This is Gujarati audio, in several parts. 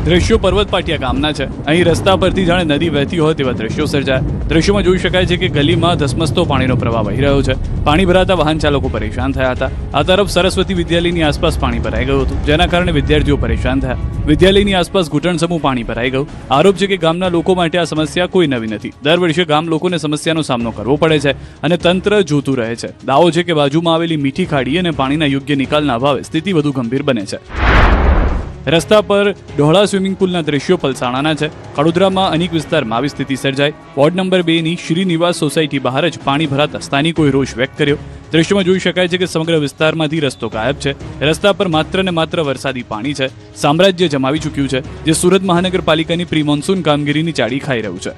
દ્રશ્યો પર્વત પાટિયા ગામના છે। અહીં રસ્તા પરથી જાણે નદી વહેતી હોય તેવા દ્રશ્યો સર્જાયા। દ્રશ્યોમાં જોઈ શકાય છે કે ગલીમાં ધસમસતો પાણીનો પ્રવાહ વહી રહ્યો છે। પાણી ભરાતા વાહન ચાલકો પરેશાન થયા હતા। આ તરફ સરસ્વતી વિદ્યાલયની આસપાસ પાણી ભરાઈ ગયું હતું, જેના કારણે વિદ્યાર્થીઓ પરેશાન થયા। વિદ્યાલયની આસપાસ ઘૂંટણસમું પાણી ભરાઈ ગયું। આરોપ છે કે ગામના લોકો માટે આ સમસ્યા કોઈ નવી નથી। દર વર્ષે ગામ લોકોને સમસ્યાનો સામનો કરવો પડે છે અને તંત્ર જોતું રહે છે। દાવો છે કે બાજુમાં આવેલી મીઠી ખાડી અને પાણીના યોગ્ય નિકાલના અભાવે સ્થિતિ વધુ ગંભીર બને છે। રસ્તા પર ડહોળા સ્વિમિંગ પુલના દ્રશ્યો પલસાણાના છે। કડોદરામાં અનેક વિસ્તારમાં આવી સ્થિતિ સર્જાઈ। વોર્ડ નંબર 2 ની શ્રીનિવાસ સોસાયટી બહાર જ પાણી ભરાતા સ્થાનિકોએ રોષ વ્યક્ત કર્યો। દ્રશ્યોમાં જોઈ શકાય છે કે સમગ્ર વિસ્તારમાંથી રસ્તો ગાયબ છે। રસ્તા પર માત્ર ને માત્ર વરસાદી પાણી છે। સામ્રાજ્ય જમાવી ચૂક્યું છે, જે સુરત મહાનગરપાલિકાની પ્રી મોન્સૂન કામગીરીની ચાડી ખાઈ રહ્યું છે।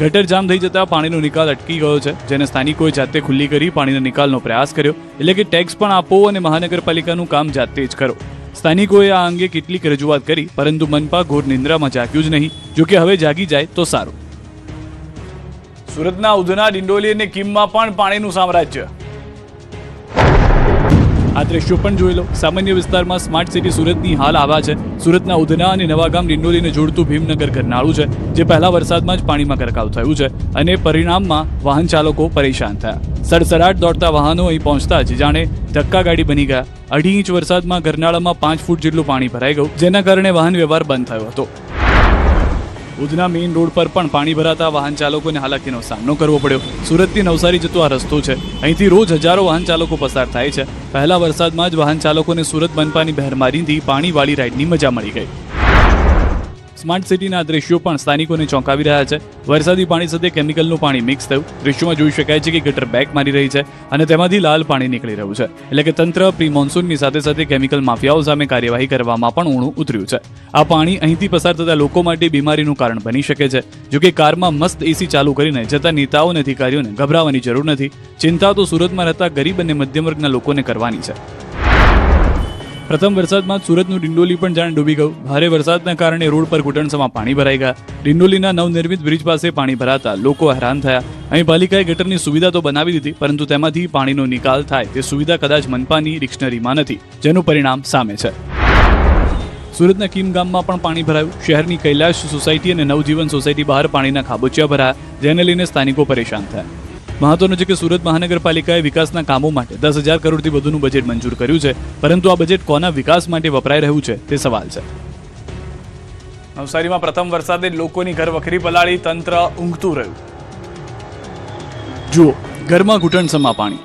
ગટર જામ થઈ જતા પાણીનો નિકાલ અટકી ગયો છે, જેને સ્થાનિકોએ જાતે ખુલ્લી કરી પાણીના નિકાલનો પ્રયાસ કર્યો। એટલે કે ટેક્સ પણ આપો અને મહાનગરપાલિકાનું કામ જાતે જ કરો। સ્થાનિકોએ આ અંગે કેટલીક રજૂઆત કરી, પરંતુ મનપા ઘોર નિંદ્રામાં જાગ્યું જ નહીં। જો કે હવે જાગી જાય તો સારું। સુરતના ઉધના, ડિંડોલી અને કીમમાં પણ પાણીનું સામ્રાજ્ય। આ દ્રશ્યો પણ જોઈ લો। સામાન્ય વિસ્તારમાં સ્માર્ટ સિટી સુરતની હાલ આવા છે। સુરતના ઉધના અને નવાગામ ડિંડોલીને જોડતું ભીમનગર ગરનાળું છે, જે પહેલા વરસાદમાં જ પાણીમાં ગરકાવ થયું છે અને પરિણામમાં વાહન ચાલકો પરેશાન થયા। સડસડાટ દોડતા વાહનો અહીં પહોંચતા જ જાણે ધક્કા ગાડી બની ગયા। 2.5 ઇંચ વરસાદમાં ગરનાળામાં 5 ફૂટ જેટલું પાણી ભરાઈ ગયું, જેના કારણે વાહન વ્યવહાર બંધ થયો હતો। ઉધના મેઇન રોડ પર પણ પાણી ભરાતા વાહન ચાલકોને હાલાકીનો સામનો કરવો પડ્યો। સુરતથી નવસારી જતો આ રસ્તો છે, અહીંથી રોજ હજારો વાહન ચાલકો પસાર થાય છે। પહેલા વરસાદમાં જ વાહન ચાલકોને સુરત મનપાની બહેરમારીથી પાણીવાળી રાઈડની મજા મળી ગઈ। સ્માર્ટ સિટીના દ્રશ્યો પણ સ્થાનિકોને ચોંકાવી રહ્યા છે। વરસાદી પાણી સાથે કેમિકલનું પાણી મિક્સ થયું। દ્રશ્યોમાં જોઈ શકાય છે કે ગટર બેક મારી રહી છે અને તેમાંથી લાલ પાણી નીકળી રહ્યું છે। એટલે કે તંત્ર પ્રી મોન્સૂનની સાથે સાથે કેમિકલ માફિયાઓ સામે કાર્યવાહી કરવામાં પણ ઊણું ઉતર્યું છે। આ પાણી અહીંથી પસાર થતા લોકો માટે બીમારીનું કારણ બની શકે છે। જો કે કારમાં મસ્ત એસી ચાલુ કરીને જતા નેતાઓ અને અધિકારીઓને ગભરાવાની જરૂર નથી। ચિંતા તો સુરતમાં રહેતા ગરીબ અને મધ્યમ વર્ગના લોકોને કરવાની છે। પ્રથમ વરસાદમાં સુરતનું ડિંડોલી પણ જાણે ડૂબી ગયું। ભારે વરસાદના કારણે રોડ પર ઘૂંટણસમાં પાણી ભરાઈ ગયા। ડિંડોલીના નવનિર્મિત બ્રિજ પાસે પાણી ભરાતા લોકો હેરાન થયા। અહીં પાલિકાએ ગટરની સુવિધા તો બનાવી દીધી, પરંતુ તેમાંથી પાણીનો નિકાલ થાય તે સુવિધા કદાચ મનપાની ડિક્શનરીમાં નથી, જેનું પરિણામ સામે છે। સુરતના કીમ ગામમાં પણ પાણી ભરાયું। શહેરની કૈલાશ સોસાયટી અને નવજીવન સોસાયટી બહાર પાણીના ખાબોચિયા ભરાયા, જેને લઈને સ્થાનિકો પરેશાન થયા। મહત્વનું છે કે સુરત મહાનગરપાલિકાએ વિકાસના કામો માટે 10,000 કરોડથી વધુનું બજેટ મંજૂર કર્યું છે, પરંતુ આ બજેટ કોના વિકાસ માટે વપરાઈ રહ્યું છે તે સવાલ છે। નવસારીમાં પ્રથમ વરસાદે લોકોની ઘર વખરી પલાળી, તંત્ર ઊંઘતું રહ્યું। જુઓ, ઘરમાં ઘૂંટણસમાં પાણી,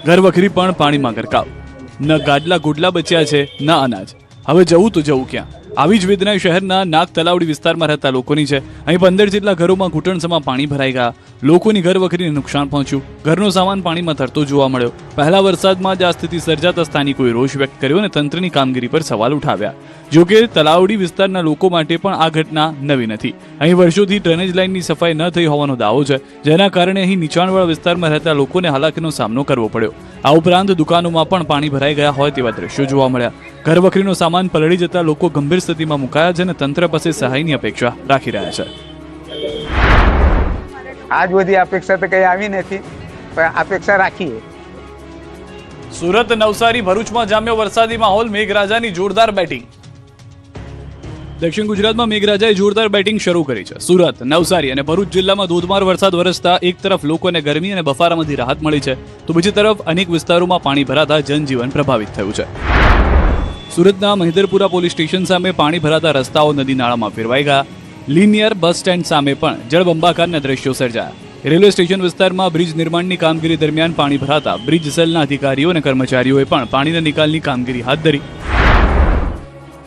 ઘર વખરી પણ પાણીમાં ગરકાવ। ન ગાડલા ગોડલા બચ્યા છે, ન અનાજ। હવે જવું તો જવું ક્યાં? આવી જ વેદના શહેરના નાગ તલાવડી વિસ્તારમાં રહેતા લોકોની છે। અહીં 15 જેટલા ઘરોમાં ઘૂંટણસમાં પાણી ભરાઈ ગયા। લોકોની ઘર વખરીને નુકસાન પહોંચ્યું। ઘરનો સામાન પાણીમાં તરતો જોવા મળ્યો। પહેલા વરસાદમાં જ આ સ્થિતિ સર્જાતા સ્થાનિકોએ રોષ વ્યક્ત કર્યો અને તંત્રની કામગીરી પર સવાલ ઉઠાવ્યા। જોકે તલાવડી વિસ્તારના લોકો માટે પણ આ ઘટના નવી નથી। અહીં વર્ષોથી ડ્રેનેજ લાઇનની સફાઈ ન થઈ હોવાનો દાવો છે, જેના કારણે અહીં નીચાણવાળા વિસ્તારમાં રહેતા લોકોને હાલાકીનો સામનો કરવો પડ્યો। આ ઉપરાંત દુકાનોમાં પણ પાણી ભરાઈ ગયા હોય તેવા દ્રશ્યો જોવા મળ્યા। ઘર વખરીનો સામાન પલળી જતા લોકો ગંભીર સ્થિતિમાં મુકાયા છે અને તંત્ર પાસે સહાયની અપેક્ષા રાખી રહ્યા છે। આજ બધી અપેક્ષા તો કઈ આવી નથી, પણ અપેક્ષા રાખીએ। સુરત, નવસારી, ભરૂચમાં જામ્યો વરસાદી માહોલ। મેઘરાજાની જોરદાર બેટિંગ। દક્ષિણ ગુજરાતમાં મેઘરાજાએ જોરદાર બેટિંગ શરૂ કરી છે। સુરત, નવસારી અને ભરૂચ જિલ્લામાં ધોધમાર વરસાદ વરસતા એક તરફ લોકોને ગરમી અને બફારામાંથી રાહત મળી છે, તો બીજી તરફ અનેક વિસ્તારોમાં પાણી ભરાતા જનજીવન પ્રભાવિત થયું છે। સુરતના મહિધરપુરા પોલીસ સ્ટેશન સામે પાણી ભરાતા રસ્તાઓ નદી નાળામાં ફેરવાઈ ગયા। લિનિયર બસ સ્ટેન્ડ સામે પણ જળબંબાકારના દ્રશ્યો સર્જાયા। રેલવે સ્ટેશન વિસ્તારમાં બ્રિજ નિર્માણની કામગીરી દરમિયાન પાણી ભરાતા બ્રિજ સેલના અધિકારીઓ અને કર્મચારીઓએ પણ પાણીના નિકાલની કામગીરી હાથ ધરી।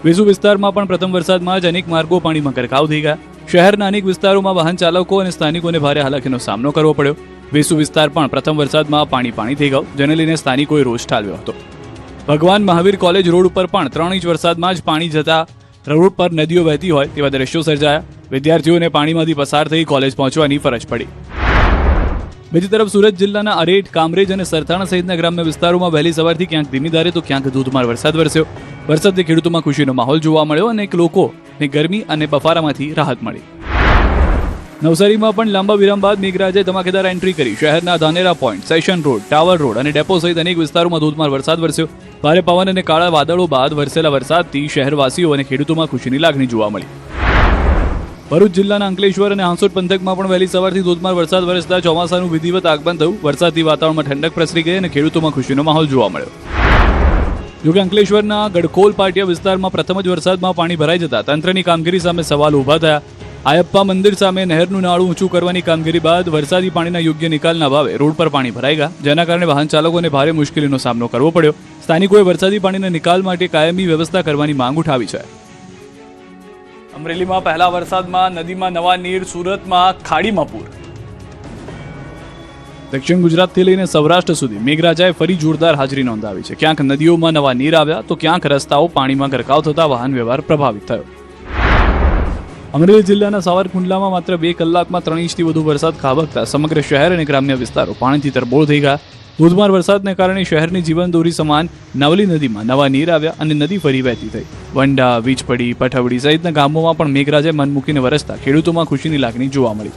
વેસુ વિસ્તારમાં પણ પ્રથમ વરસાદમાં જ અનેક માર્ગો પાણીમાં ગરકાવ થઈ ગયા। શહેરના અનેક વિસ્તારોમાં વાહન ચાલકો અને સ્થાનિકોને ભારે હાલાકીનો સામનો કરવો પડ્યો। વેસુ વિસ્તાર પણ પ્રથમ વરસાદમાં પાણી થઈ ગયો, જેને લઈને સ્થાનિકોએ રોષ ઠાલવ્યો હતો। ભગવાન મહાવીર કોલેજ રોડ ઉપર પણ 3 ઇંચ વરસાદમાં જ પાણી જતા રોડ પર નદીઓ વહેતી હોય તેવા દ્રશ્યો સર્જાયા। વિદ્યાર્થીઓને પાણીમાંથી પસાર થઈ કોલેજ પહોંચવાની ફરજ પડી। બીજી તરફ સુરત જિલ્લાના અરેઠ, કામરેજ અને સરથાણા સહિતના ગ્રામ્ય વિસ્તારોમાં વહેલી સવારથી ક્યાંક ધીમી ધારે તો ક્યાંક ધોધમાર વરસાદ વરસ્યો। વરસાદથી ખેડૂતોમાં ખુશીનો માહોલ જોવા મળ્યો અને લોકોને ગરમી અને બફારામાંથી રાહત મળી। નવસારીમાં પણ લાંબા વિરામ બાદ મેઘરાજાએ ધમાકેદાર એન્ટ્રી કરી. શહેરના Dhanera point, session road, tower road અને ડેપો સહિત અનેક વિસ્તારોમાં ધોધમાર વરસાદ વરસ્યો. ભારે પવન અને કાળા વાદળો બાદ વરસેલા વરસાદથી શહેરવાસીઓ અને ખેડૂતોમાં ખુશીની લાગણી જોવા મળી. ભરૂચ જિલ્લાના અંકલેશ્વર અને હાંસોટ પંથકમાં પણ વહેલી સવારથી ધોધમાર વરસાદ વરસતા ચોમાસાનું વિધિવત આગમન થયું. વરસાદથી વાતાવરણમાં ઠંડક પ્રસરી ગઈ અને ખેડૂતોમાં ખુશીનો માહોલ જોવા મળ્યો. જોકે અંકલેશ્વરના ગડખોલ પાટિયા વિસ્તારમાં પ્રથમ જ વરસાદમાં પાણી ભરાઈ જતા તંત્રની કામગીરી સામે સવાલ ઊભા થયા. આયપ્પા મંદિર સામે નહેરનું નાળું ઊંચું કરવાની કામગીરી બાદ વરસાદી પાણીના યોગ્ય નિકાલના અભાવે રોડ પર પાણી ભરાઈ ગયા, જેના કારણે વાહન ચાલકોને ભારે મુશ્કેલીનો સામનો કરવો પડ્યો. સ્થાનિકોએ વરસાદી પાણીના નિકાલ માટે કાયમી વ્યવસ્થા કરવાની માંગ ઉઠાવી છે. અમરેલીમાં પહેલા વરસાદમાં નદીમાં નવા નીર, સુરતમાં ખાડીમાં પૂર. દક્ષિણ ગુજરાતથી લઈને સૌરાષ્ટ્ર સુધી મેઘરાજાએ ફરી જોરદાર હાજરી નોંધાવી છે. ક્યાંક નદીઓમાં નવા નીર આવ્યા તો ક્યાંક રસ્તાઓ પાણીમાં ગરકાવ થતા વાહન વ્યવહાર પ્રભાવિત થયો. અમરેલી જિલ્લાના સાવરકુંડલામાં માત્ર 2 કલાકમાં 3 ઇંચથી વધુ વરસાદ ખાબકતા સમગ્ર શહેર અને ગ્રામ્ય વિસ્તારો પાણીથી તરબોળ થઈ ગયા. ધોધમાર વરસાદને કારણે શહેરની જીવનદોરી સમાન નવલી નદીમાં નવા નીર આવ્યા અને નદી ફરી વહેતી થઈ. વંડા, વીજપડી, પઠવડી સહિતના ગામોમાં પણ મેઘરાજાએ મન મૂકીને વરસતા ખેડૂતોમાં ખુશીની લાગણી જોવા મળી.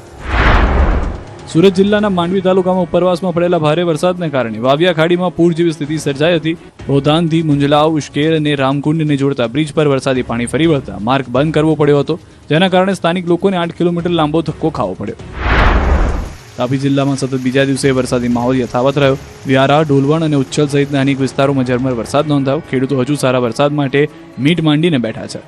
સુરત જિલ્લાના માંડવી તાલુકામાં ઉપરવાસમાં પડેલા ભારે વરસાદને કારણે વાવિયા ખાડીમાં પૂર જેવી સ્થિતિ સર્જાઈ હતી. રોધાનથી મુંજલાવ, ઉશ્કેર અને રામકુંડને જોડતા બ્રિજ પર વરસાદી પાણી ફરી વળતા માર્ગ બંધ કરવો પડ્યો હતો, જેના કારણે સ્થાનિક લોકોને 8 કિલોમીટર લાંબો ધક્કો ખાવો પડ્યો. તાપી જિલ્લામાં સતત બીજા દિવસે વરસાદી માહોલ યથાવત રહ્યો. વ્યારા, ડોલવણ અને ઉચ્છલ સહિતના અનેક વિસ્તારોમાં ઝરમર વરસાદ નોંધાયો. ખેડૂતો હજુ સારા વરસાદ માટે મીટ માંડીને બેઠા છે.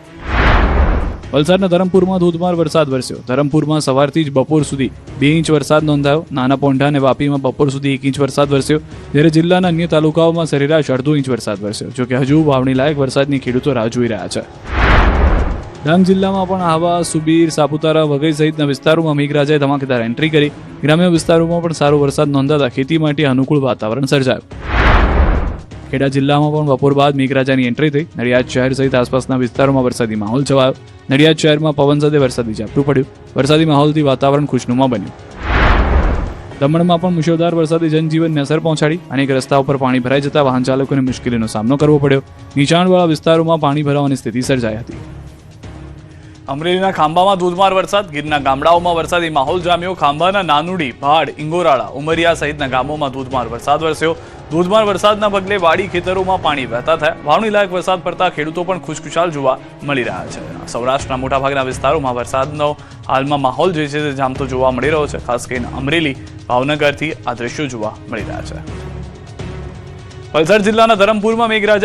વલસાડના ધરમપુરમાં ધોધમાર વરસાદ વરસ્યો. ધરમપુરમાં સવારથી જ બપોર સુધી 2 ઇંચ વરસાદ નોંધાયો. નાના પોંઢા અને વાપીમાં બપોર સુધી 1 ઇંચ વરસાદ વરસ્યો, જ્યારે જિલ્લાના અન્ય તાલુકાઓમાં સરેરાશ 1.5 ઇંચ વરસાદ વરસ્યો. જોકે હજુ વાવણી લાયક વરસાદની ખેડૂતો રાહ જોઈ રહ્યા છે. ડાંગ જિલ્લામાં પણ આહવા, સુબીર, સાપુતારા વગેરે સહિતના વિસ્તારોમાં મેઘરાજાએ ધમાકેદાર એન્ટ્રી કરી. ગ્રામ્ય વિસ્તારોમાં પણ સારો વરસાદ નોંધાતા ખેતી માટે અનુકૂળ વાતાવરણ સર્જાયું. ખેડા જિલ્લામાં પણ બપોર બાદ મેઘરાજાની એન્ટ્રી થઈ. નડિયાદ શહેર સહિત આસપાસના વિસ્તારોમાં વરસાદી માહોલ છવાયો. નડિયાદ શહેરમાં પવન સાથે વરસાદી ઝાપટું પડ્યું. વરસાદી માહોલથી વાતાવરણ ખુશનુમા બન્યું. દમણમાં પણ મુશળધાર વરસાદી જનજીવનને અસર પહોંચાડી. અનેક રસ્તાઓ પર પાણી ભરાઈ જતા વાહન ચાલકોને મુશ્કેલીનો સામનો કરવો પડ્યો. નીચાણવાળા વિસ્તારોમાં પાણી ભરાવાની સ્થિતિ સર્જાઈ હતી. અમરેલીના ખાંભામાં ધોધમાર વરસાદ. ગીરના ગામડાઓમાં વરસાદી માહોલ જામ્યો. ખાંભાના નાનુડી, ભાડ, ઇંગોરાળા, ઉમરિયા સહિતના ગામોમાં ધોધમાર વરસાદ વરસ્યો. ધોધમાર વરસાદના પગલે વાડી ખેતરોમાં પાણી વહેતા થયા. વાવણી લાયક વરસાદ પડતા ખેડૂતો પણ ખુશખુશાલ જોવા મળી રહ્યા છે. સૌરાષ્ટ્રના મોટાભાગના વિસ્તારોમાં વરસાદનો હાલમાં માહોલ જે છે તે જામતો જોવા મળી રહ્યો છે. ખાસ કરીને અમરેલી, ભાવનગરથી આ દ્રશ્યો જોવા મળી રહ્યા છે. વલસાડ જિલ્લાના ધરમપુરમાં મેઘરાજા